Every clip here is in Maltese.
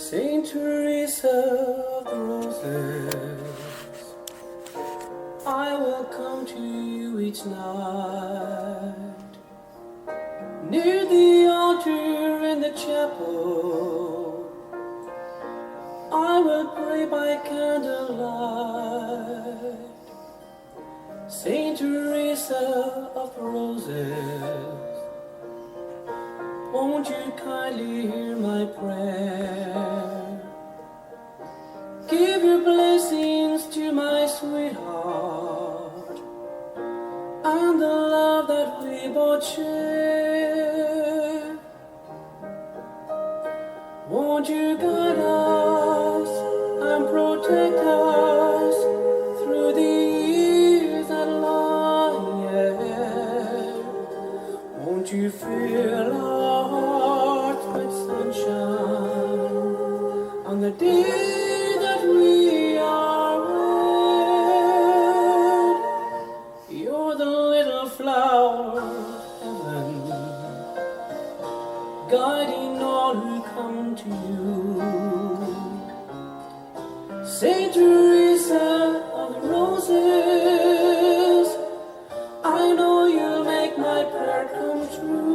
Saint Teresa of the Roses, I will come to you each night, near the altar in the chapel, I will pray by candlelight. Saint Teresa of the Roses, won't you kindly hear my prayer? Give your blessings to my sweetheart and the love that we both share. Won't you guide us and protect us through the years that lie ahead? Won't you fill our hearts with sunshine on the day that we are wed? You're the little flower of heaven, guiding all who come to you. Saint Teresa of the Roses, I know you'll make my prayer come true.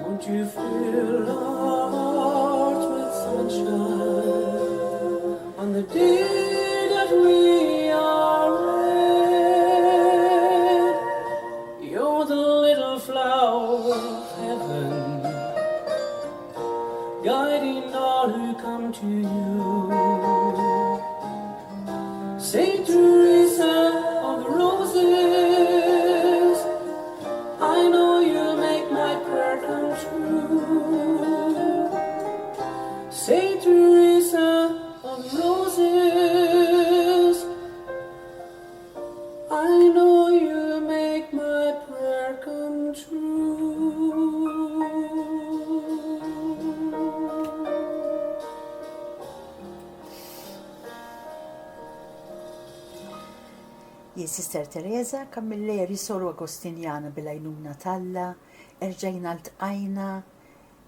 Won't you fill our hearts with sunshine on the day that we are wed? You're the little flower of heaven, guiding all who come to you. Saint Teresa of the Roses, I know you'll make my prayer come true. Saint Teresa of the Roses, I know you'll make my prayer come true. Sister Teresa Camilleri Sor Agostinjana bil-għajnuna Talla erġajna ltqajna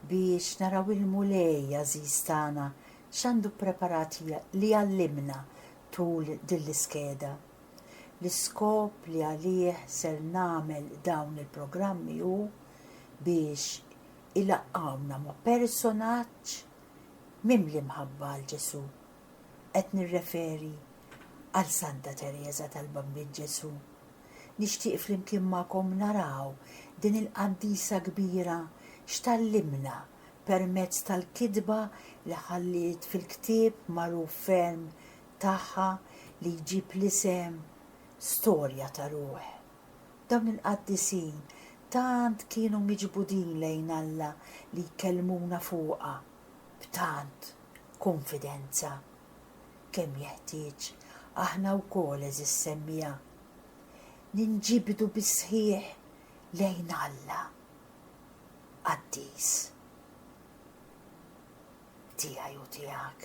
biex naraw il-mulej Aziz tagħna x'għandu preparati li għallimna tul din l-iskeda. L-iskop li għalih ser nagħmel dawn il-programmi hu biex ilaqqawna ma' personaġġ mimli mħabba għal Ġesu. Qed nirreferi għal Santa Teresa tal-Bambin Ġesu. Nixtieq flimkien magħkom naraw din il-qaddisa kbira x'tallimna permezz tal-kidba li ħallit fil-ktieb magħruf ferm tagħha li jġib l-isem Storja ta' Ruħ. Dawn il-qaddisin tant kienu miġbudin lejn Alla li jkellmuna fuqha b'tant konfidenza kemm jeħtieġ aħna wkoll eżis semmija ninġibdu bisħieħ lejn Alla qaddis tiegħi u tiegħek.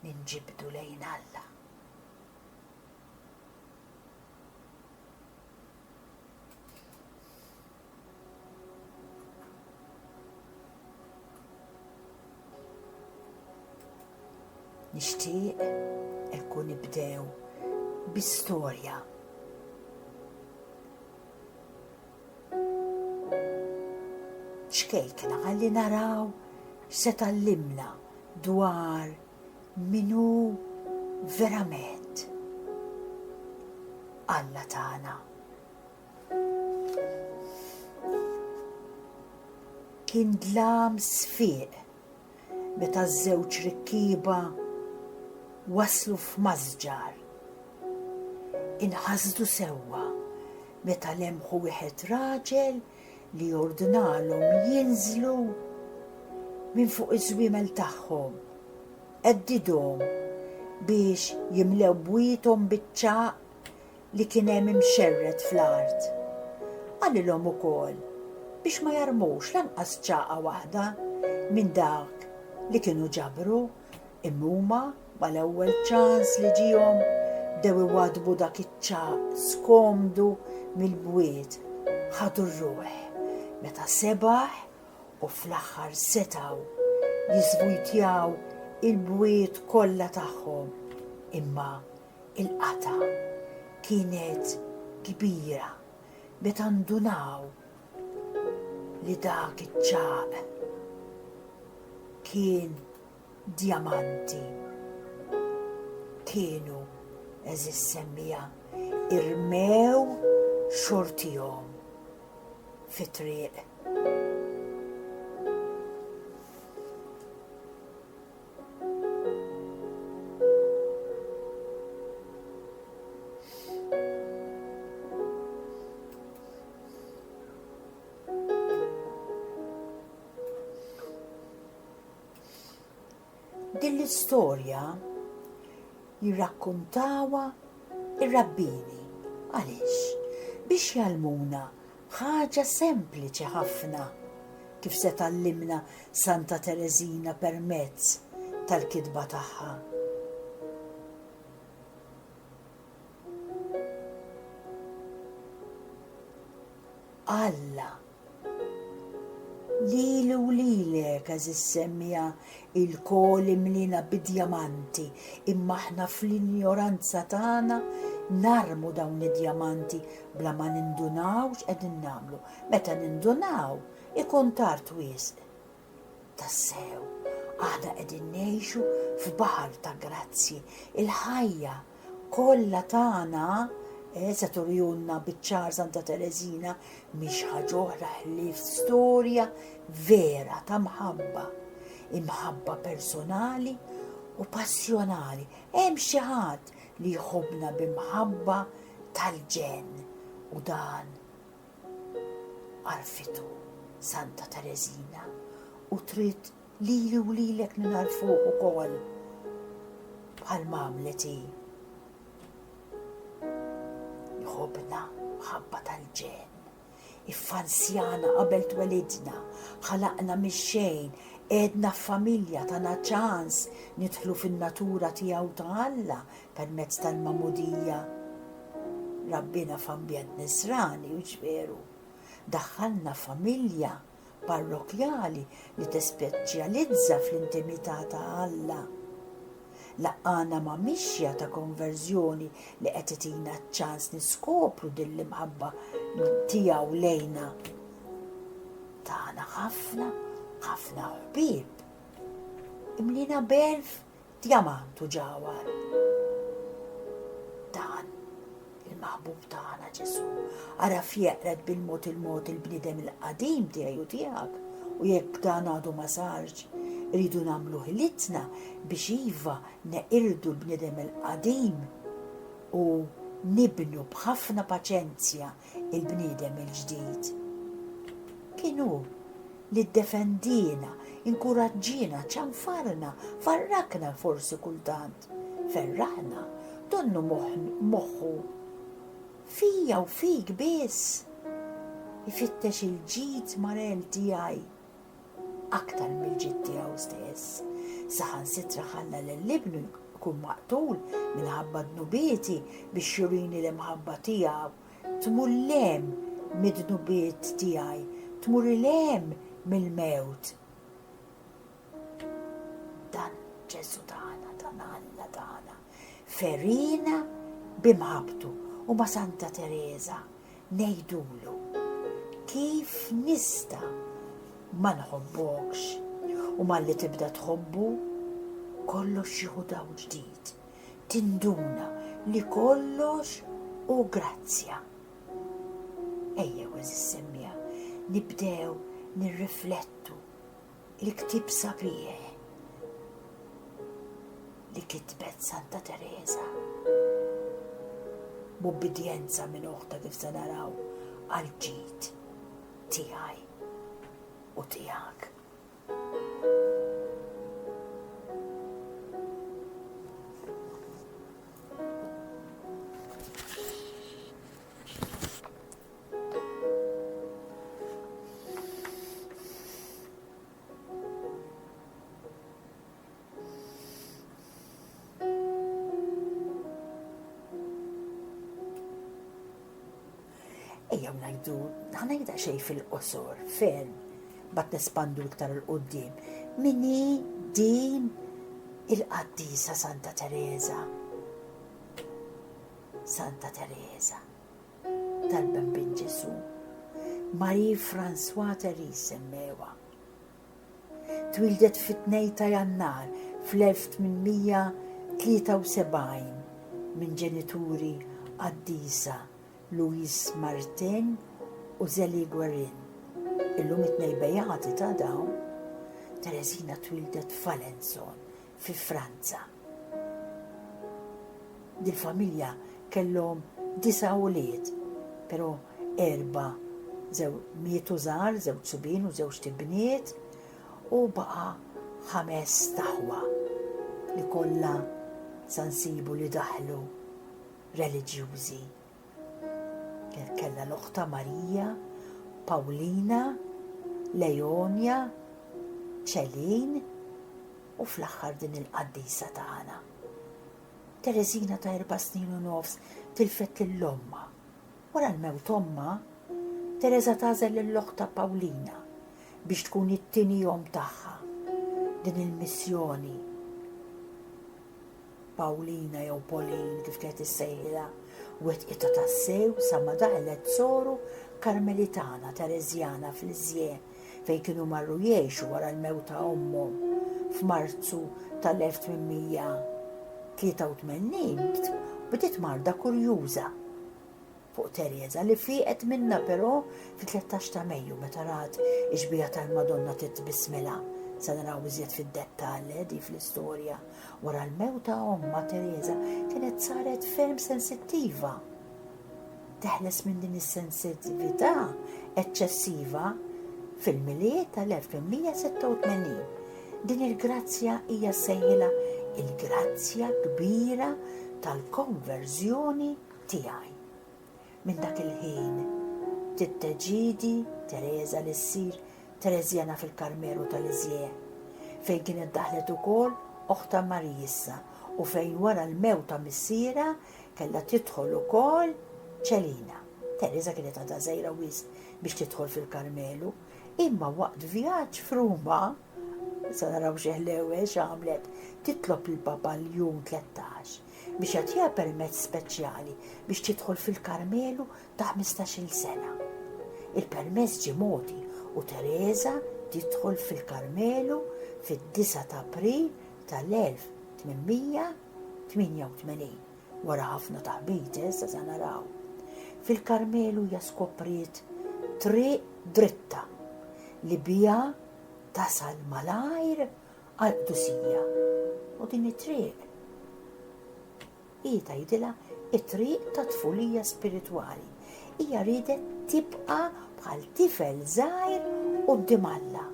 Ninġibdu lejn Alla. Nixtieq ilkun nibdew bi-storja. Xkejkna ħalli naraw x'se tallimna dwar minu verament Alla tagħna. Kien dlam sfiq meta ż-żewġ rikkieba waslu f'Masġar. Inħasdu sewwa meta lemħu wieħed raġel li jordnalhom jinżlu minn fuq iż-żwiemel tagħhom, qeddidhom biex jimlew bwiethom biċ-ċaq li kien hemm imxerred fl-art. Għalilhom ukoll biex ma jarmux lanqas ċaqa waħda minn dak li kienu ġabru imuma mal-ewwel ċans li ġihom bdew iwadbu dak iċ-ċaq skomdu mill-bwiet ħadu r-ruħ meta sebaħ u fl-aħħar setgħu jiżvujtjaw il-bwiet kollha tagħhom imma il-qata kienet kbira meta ndunaw li dak iċ-ċaq kien djamanti kienu eżis semmija irmew xortihom fit-triq. Din l-istorja jirrakkuntawa ir-rabbini għaliex biex jgħallmuna ħaġa sempliċi ħafna kif se tallimna Santa Teresina permezz tal-kitba tagħha. Alla lilu lilek għaziz semmija il-kol imlina bid-djamanti imma aħna fl-ignoranza tagħna narmu dawn id-djamanti bla ma nindunawx qegħdin nagħmlu. Meta nindunaw ikun tard wisq. Tassew, aħna qegħdin ngħixu f'baħar ta' grazzi. Il-ħajja kollha tagħna se turjunna biċ-ċar Santa Teresina mhix ħaġa oħra ħlief storja vera ta' mħabba, imħabba personali u passjonali. Hemm xi ħadd li jħobbna b'imħabba tal-ġen u dan għarfitu Santa Teresina u trid lili u lilek ninarfuh ukoll bħal mamleti. Jħobbna mħabba tal-ġen. Iffansjana qabel twelidna, ħalaqna mix-xejn, edna f'familja tagħna ċans nidħlu fin-natura tiegħu ta' Alla permezz tal-mamudija. Rabbina f'ambjent nisrani u ġveru. Daħħalna familja parrokjali li tispeċjalizza fl-intimità ta' Alla. Laqqana ma' mixja ta' konverżjoni li qed itina ċans niskopru din l-imħabba tiegħu lejna. Tagħna ħafna ħbieb. Imlina belf djamant u ġawar. Dan il-maħbub tagħna Ġesu araf jeqred bil-mod il-bniedem il-qadim tiegħi u tiegħek u jekk dan għadu ma sarx rridu nagħmlu ħilitna biex iva neqirdu l-bniedem il-qadim u nibnu b'ħafna paċenzja il-bniedem il-ġdid. Kienu li ddefendina, inkuraġġina, ċanfarna, farrakna forsi kultant, ferraħna, donnu moħħu fija u fik biss. Ifittex il-ġid marel tiegħi aktar mill-ġid tiegħu stess. Saħansitra ħalla l-libnu jkun maqtul minħabba dnubieti biex jurini l-imħabba tiegħu. Tmur lem mid-dnubiet tiegħi, tmur lem mill-mewt. Dan Ġesu tagħna, dan Alla tagħna, ferina bimħabtu u ma' Santa Teresa ngħidulu kif nista' ma nħobbokx u malli tibda tħobbu kollox jieħu dawl ġdid. Tinduna li kollox u grazzja. Ejjew eżis semmija nibdew nirriflettu il-ktib sabiħ li kitbet Santa Teresa b'obbedjenza minn oħta kif se naraw għal-ġid tiegħi u tiegħek. ejjew ngħidu, ħanajda xej fil-qosor, ferm, bat nespandu iktar il-qoddim. Minni din il-qaddisa Santa Teresa. Santa Teresa, tal-Bambin Ġesu, Marie François Therese semmewa. Twildet fit-2 ta' Jannar fl-1873 minn ġenituri qaddisa Louise Martin u Zélie Guérin. Illum it-tnejn bejjati ta' dawn, Teresina twildet f'Alençon fi Franza. Dil-familja kellhom 9 ulied, però 4 mietu żgħar, 2 subien u 2 tibniet, u baqa 5 taħwa li kollha sansibu li daħlu reliġjużi. Kellha l-oħta Marija, Paolina, Leonia, Ċelin u fl-aħħar din il-qaddisa tagħna. Teresina ta' 4 snin u nofs tilfet lill-omma. Wara l-mewt omma, Teresa tażel lill-oħta Paolina biex tkun it-tieni jom tagħha din il-missjoni. Paolina jew Pauline kif kienet issejħilha wetqita tas-sew sa ma daħlet soru Karmelitana Teresjana fl-Iżjien fejn kienu marru jgħixu wara l-mewt ta' ommhom f'Marzu tal-1883 bdiet marda kurjuża fuq Teresa li fieqet minna però fi-13 ta' Mejju meta rat iġbija tal-Madonna titbismilha. Sa naraw iżjed fid-dettall di fl-istorja. Wara l-mewt ta' omma Teresa kienet saret ferm sensittiva. Teħles minn din is-sensittività eċċessiva fil-miliet tal-1886. Din il-grazzja hija sejħila il-grazzja kbira tal-konverżjoni tiegħi. Minn dak il-ħin titteġidi Teresa li ssir Teresjana fil-Karmelu tal-Iżjien, fejn kienet daħlet ukoll oħta Marissa u fejn wara l-mewt ta' missiera kellha tidħol ukoll Ċelina. Teresa kienet għadha żgħira wisq biex tidħol fil-Karmelu, imma waqt vjaġġ f'Ruma, sa naraw xeħlewe x'għamlet, titlob il-Papa l-jum 13 biex jagħtiha permezz speċjali biex tidħol fil-Karmelu ta' 15-il sena. Il-permezz ġie mogħti u Teresa tidħol fil-Karmelu fid-9 ta' April tal-1888 wara ħafna taħbit sa naraw. Fil-Karmelu hija skopriet triq dritta li biha tasal malajr għal-Qdusija. U din it-triq hi tgħidilha it-triq ta' tfulija spiritwali. Hija ridet tibqa' bħal tifel żgħir quddiem Alla.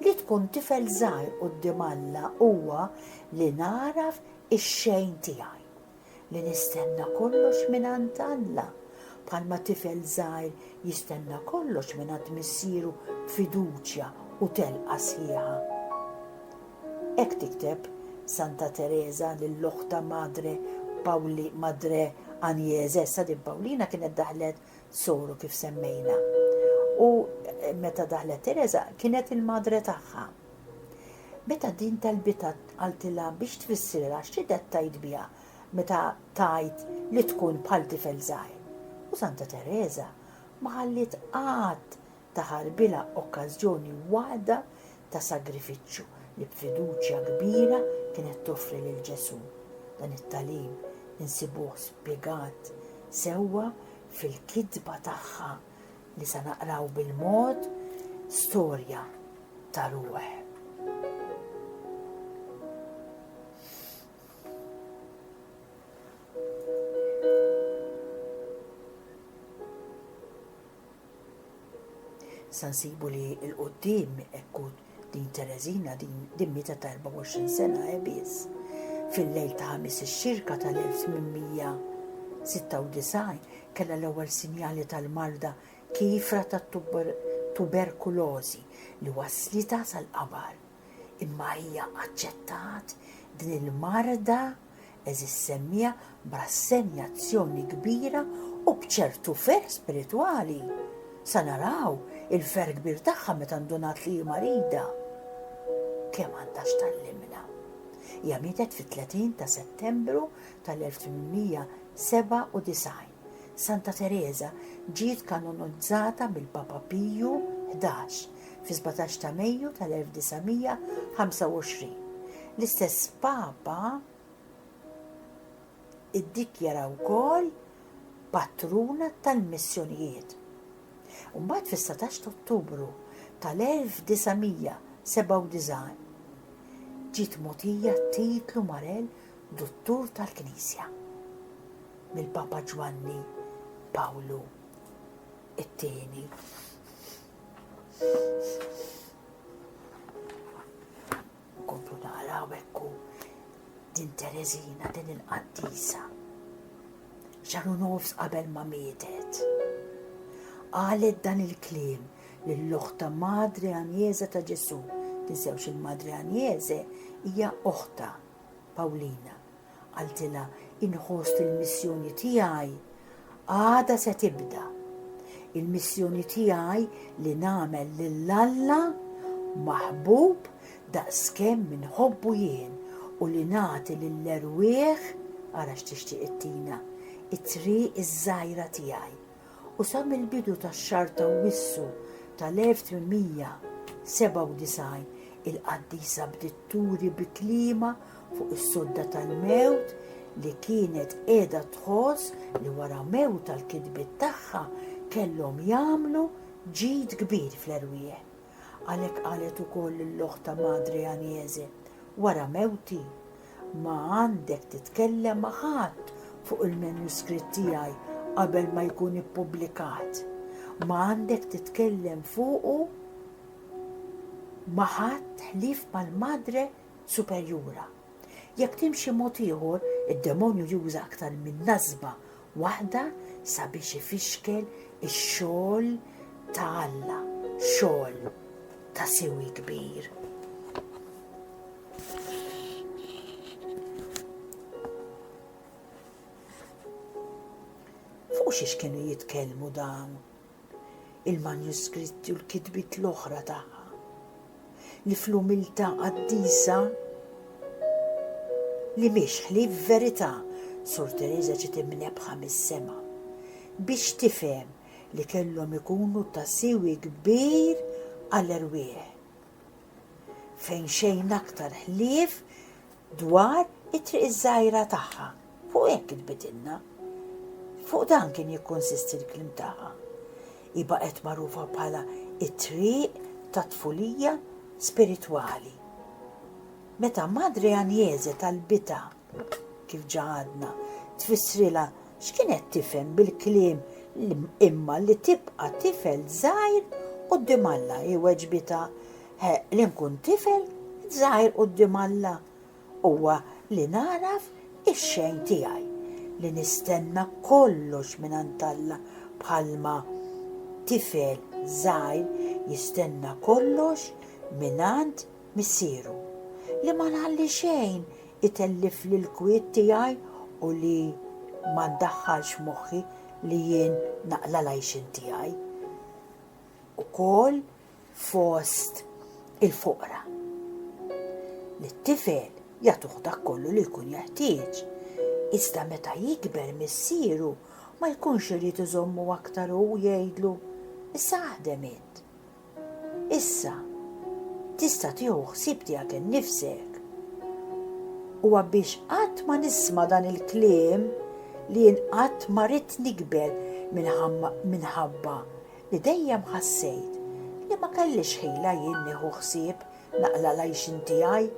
Li tkun tifel żgħir quddiem Alla huwa li naraf ix-xejn tiegħi, li nistenna kollox mingħand Alla, bħalma tifel żgħir jistenna kollox mingħand missieru fiduċja u telqa sħiħa. Hekk tikteb Santa Teresa lill-oħta Madre Agnese, sa din Paolina kienet daħlet soru kif semmejna. U meta daħlet Teresa kienet il-madre tagħha. Meta din talbita għaltilha biex tfissirha x'ridet tajt biha meta tajt li tkun bħal tifel żgħir. U Santa Teresa ma ħallit qatt taħarbilha okkażjoni waħda ta' sagrifiċċju li b'fiduċja kbira kienet toffri lil Ġesu. Dan it-talim insibuh spjegat sewwa fil-kitba tagħha li sa naqraw bil-mod storja ta' ruħ. Sansibu li l-qoddim ekku din Teresina din mita ta' 24 sena biss. Fil-lejl ta' ħamis ix-xirka tal-1896 kellha l-ewwel sinjali tal-marda kifra ta' tuberkulożi li waslita sal-qabar. Imma hija aċċettat din il-marda eżis semmija b'rassenjazzjoni kbira u u bċertu ferħ spiritwali. Sa naraw il-ferħ kbir tagħha meta ndunat li marida. Kemm għandax tal-limna. Hija mietet fit-30 ta' Settembru tal-1897. Santa Teresa ġiet kanonizzata mill-Papa Piju 11 fi 17 ta' Mejju tal-1925. L-istess Papa iddikjara wkoll patruna tal-missjonijiet. U mbagħad fis-17 ta' Ottubru tal-1997 ġiet mogħtija titlu Marel Dottur tal-Knisja mill-Papa Ġwanni Pawlu it-tieni. Nkomplu naraw hekk din Tereżina, din il-qaddisa. Ġaru nofs qabel ma mietet. Qalet dan il-kliem lill-oħta Madre Agnese ta' Ġesu. Tinsewx il-Madre Agnese hija oħta Pawlina. Qaltilha inħost il-missjoni tiegħi għada se tibda. Il-missjoni tiegħi li nagħmel lill-Alla maħbub daqskemm minħobbu jien u li nagħti lill-erwieħ ara x'tixtieq ittina it-triq iż-żgħira tiegħi. U sa mill-bidu tax-xahar ta' Wissu tal-1897 il-qaddisa bdiet turi bi kliema fuq is-sodda tal-mewt li kienet qiegħda tħoss li wara mewt tal-kitbiet tagħha kellhom jagħmlu ġid kbir fl-erwieħ. Għalhekk qalet ukoll l-oħta Madre Agnese, wara mewti ma għandek titkellem ma' ħadd fuq il-manuskritt tiegħi qabel ma jkun ippubblikat. Ma għandek titkellem fuqu ma' ħadd ħlief mal-Madre Superjura. Jekk timxi mod ieħor, id-demonju juża aktar minn nażba waħda sabiex ifixkel ix-xogħol ta' Alla, xogħol ta' sewi kbir. Fuq xiex kienu jitkellmu dawn il-manuskritti u l-kitbiet l-oħra tagħha li fl-umiltà qaddisa li mhix ħlief verità. Sur Teresa ġiet imnebħa mis-sema biex tifhem li kellhom ikunu ta' sewi kbir għall-erwieħ. Fejn xejn aktar ħlief dwar it-triq iż-żgħira tagħha. Fuq hekk kitbitilna. Fuq dan kien jikkonsisti l-kliem tagħha. Baqgħet magħrufa bħala it-triq ta' tfulija spiritwali. Meta Madre Agnese tal-bita kif ġadna tfissrilha x'kienet tifhem bil-kliem imma li tibqa' tifel żgħir quddiem Alla iweġbitha li nkun tifel żgħir quddiem Alla huwa li naraf ix-xejn tiegħi li nistenna kollox mingħand Alla bħalma tifel żgħir jistenna kollox mingħand missieru li ma nħalli xejn itellif lil kwiet tiegħi u li ma ndaħħalx moħħi li jien naqla l-għajxin tiegħi. Ukoll fost il-foqra. Li t-tifel jagħtuh dak kollu li jkun jeħtieġ. Iżda meta jikber missieru ma jkunx irid iżommu aktar u jgħidlu issa ħdemiet. Issa tista' tieħu ħsieb tiegħek innifsek. Huwa biex qatt ma nisma' dan il-kliem li jien qatt ma rid nikber minħabba li dejjem ħassejt li ma kellix ħila jien nieħu ħsieb naqla l-għajxin tiegħi,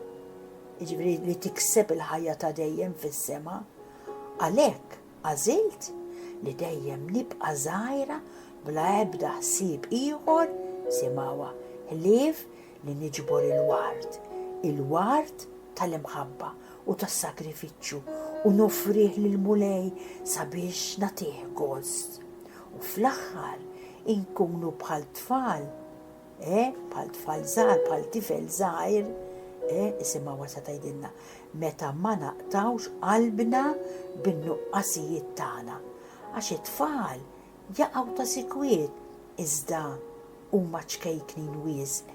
jiġifieri li tikseb il-ħajja ta' dejjem fis-sema. Għalhekk għażilt li dejjem nibqa' żgħira bla ebda ħsieb ieħor simgħuha ħlief li niġbor il-ward tal-imħabba u tas-sagrifiċċju u nofrih lil mulej sabiex nagħtih gost. U fl-aħħar inkunu bħal tfal, bħal tfal żgħar, bħal tifel żgħir, isimha wasa tgħidilna meta ma naqtawx qalbna bin-nuqqasijiet tagħna. għax it-tfal jaqgħu ta' sikwiet iżda huma ċkejknin wisq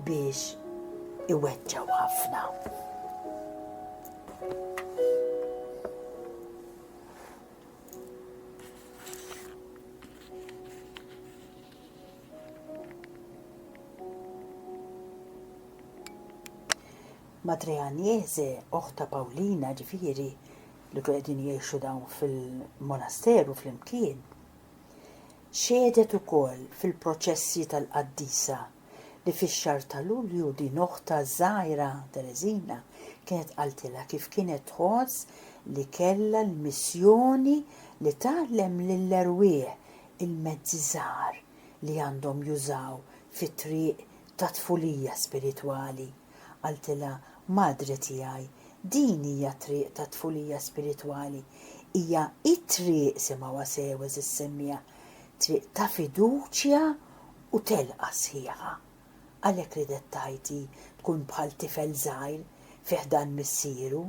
biex iweġġaw ħafna. Madre Agnese, oħta Pawlina ġifieri li kienu qegħdin jgħixu dawn fil-monasteru flimkien, xedet ukoll fil-proċessi tal-qaddisa li fix-xahar ta' Lulju din oħta żgħira Tereżina kienet qaltilha kif kienet tħoss li kellha l-missjoni li tgħallem lill-erwieħ il-mezzi żgħar li għandhom jużaw fit-triq ta' tfulija spiritwali. Qaltilha, madre tiegħi, din hija triq ta' tfulija spiritwali, hija it-triq semgħuha sew issemmija, triq ta' fiduċja u telqa sħiħa. Għalhekk ridet tajti tkun bħal tifel żgħir fih dan missieru,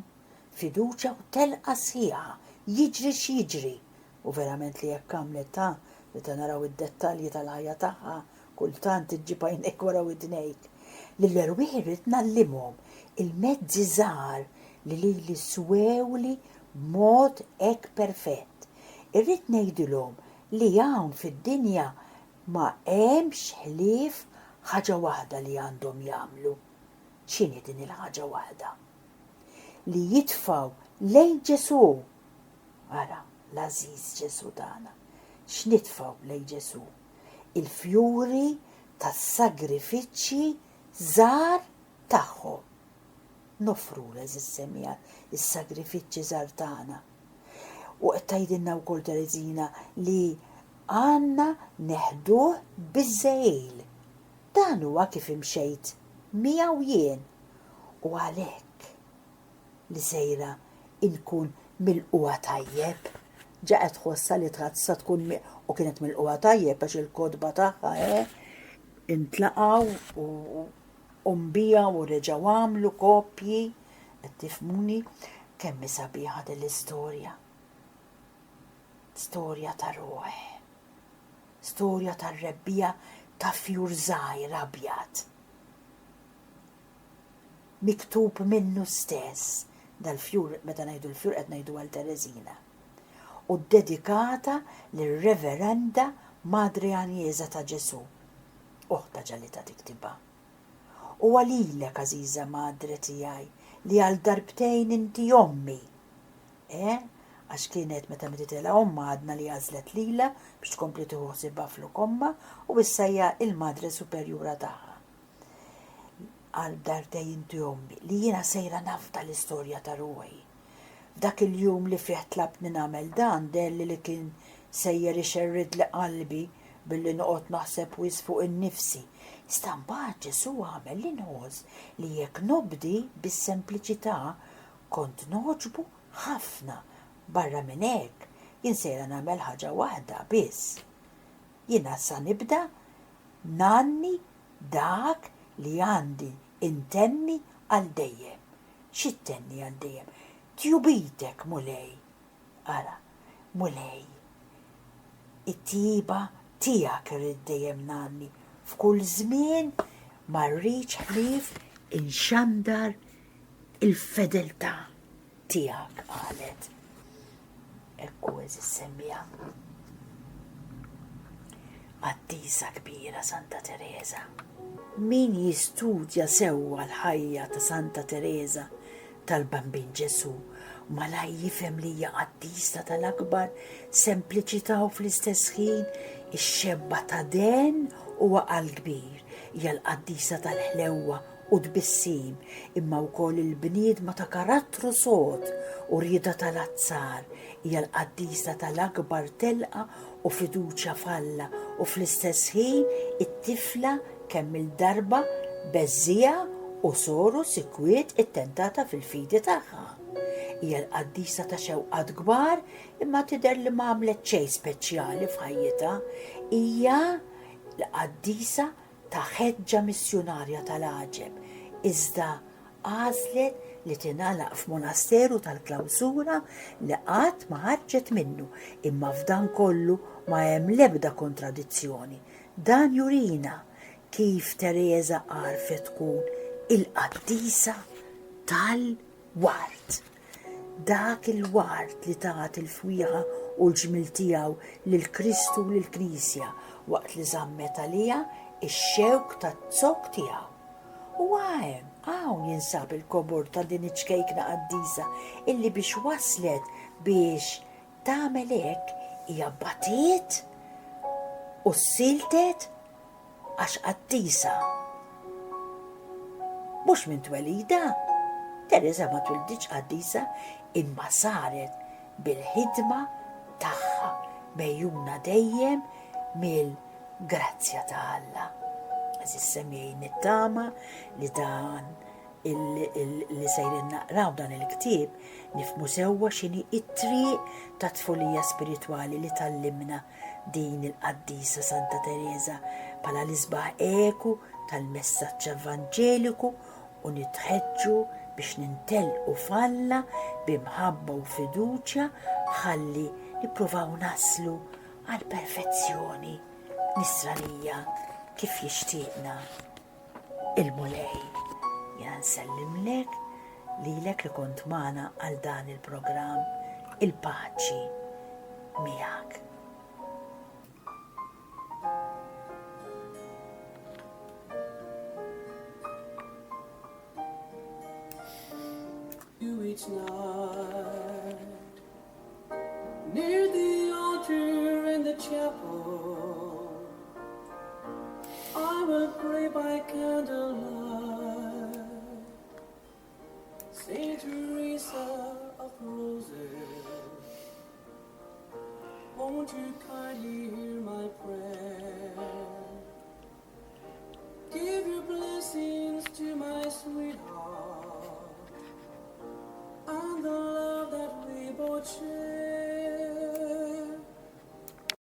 fiduċja u telqa sħiħa, jiġri x'jiġri. U verament li jekk għamlet ta' meta naraw id-dettalji tal-ħajja tagħha, kultant iġġib għajnejk wara widnejk. Lill-erwieħ irid nallimhom il-mezzi żgħar li swewli b'mod hekk perfett. Irrid ngħidilhom li hawn fid-dinja ma hemmx ħlief ħaġa waħda li għandhom jagħmlu. X'inhi din il-ħaġa waħda? Li jitfgħu lejn Ġesu. Ara, l-Ażiż Ġesu tagħna. X'nitfgħu lejn Ġesu? Il-fjuri tas-sagrifiċċji żgħar tagħhom. Nofru l-eżissemmija is-sagrifiċċji żgħar tagħna. U qed tgħidilna wkoll Tereżina li għandna neħduh biż-żgħil. Dan huwa kif imxejt miegħu jien. U għalhekk li sejra inkun milquha tajjeb. Ġaqet tħossa li tħassa tkun u kienet milquha tajjeb għax il-kodba tagħha intlaqgħu u mbija u reġgħu għamlu koppji, qed tifhmuni kemm sabiħa din l-istorja. Storja ta' ruħ. Storja tar-rebbija ta' fjur żgħir abjad. Miktub minnu stess dal-fjur, meta ngħidu l-fjur qed ngħidu għal Tereżina. U dedikata lir-Reverenda Madre Agnese ta' Ġesu. Oħta ġallita tiktibha. U għalilek għażiża madre tiegħi li għal darbtejn inti ommi. Għax kienet meta mititela omma għadna li għażlet lila biex tkompli tuħsibha fl-komma u issa hija il-madre superjura tagħha. Għal darbtejn inti ommi li jiena sejra nafta l-istorja ta' ruħi. Dak il-jum li fih tlabni nagħmel dan delli li kien sejjer ixerrid li qalbi billi noqgħod naħseb wis fuq in-nifsi. Iżda Ġesu għamel li nħoss li jekk nobdi bis-sempliċità kont noġbu ħafna. Barra minn hekk jien sejra nagħmel ħaġa waħda biss. Jiena sa nibda nanni dak li għandi intenni għal dejjem. X'ittenni għal dejjem? Tjubitek mulej. Ara, mulej. It-tiba tiegħek irid dejjem nanni. F'kull żmien ma rridx ħlief inxandar il-fedeltà tiegħek qalet. Ekku issemmija. Qaddisa kbira Santa Teresa. Min jistudja sewwa l-ħajja ta' Santa Teresa tal-Bambin Ġesu malaj jifhem li hija qaddisa tal-akbar sempliċità u fl-istess ħin ix-xebba ta' den u għal kbir, hija l-qaddisa tal-ħlewwa u tbissim, imma wkoll il-bniedma ta' karattru sod u rieda tal-azzar, hija l-qaddisa tal-akbar telqa u fiduċja falla u fl-istess ħin it-tifla kemm il-darba beżżija u soru sikwiet it-tentata fil-fidi tagħha. Hija l-qaddisa ta' xewqat kbar imma tidher li m'għamlet xejn speċjali f'ħajjitha. Hija l-qaddisa ta' ħeġġa missjonarja tal-għaġeb, iżda għażlet li tingħalaq f'monasteru tal-klawsura li qatt ma ħarġet minnu, imma f'dan kollu ma hemm l-ebda kontradizzjoni. Dan jurina kif Teresa għarfet tkun il-qaddisa tal-wart. Dak il-wart li taħat il-fwieħa u l-ġmil tiegħu lill-Kristu u lill-Knisja waqt li żammet għalija ix-xewk tat-zokk tiegħu. U hawn jinsab il-kobor ta' din iċkejkna qaddisa illi biex waslet biex tagħmel hekk hija batiet u siltet għax qaddisa. Mhux minn twelida, Teresa ma twildiċ qaddisa imma saret bil-ħidma tagħha mejjuna dejjem mill-grazzja ta' Alla. Eżis semmejn nittama li dan li sejrin naqraw dan il-ktieb nifmu sewwa x'inhi it-triq ta' tfulija spiritwali li tallimna din il-qaddisa Santa Teresa bħala l-isbaħ eku tal-messaġġ evanġeliku u nitħeġġu biex nintelqu falla b'imħabba u fiduċja ħalli nippruvaw naslu għal perfezzjoni nisranija kif jixtieqna il-mulej. Jena nsellimlek lilek li kont magħna għal dan il-programm il-paċi miegħek. Each night near the altar in the chapel, I will pray by candlelight. Saint Teresa of Roses, won't you kindly hear my prayer?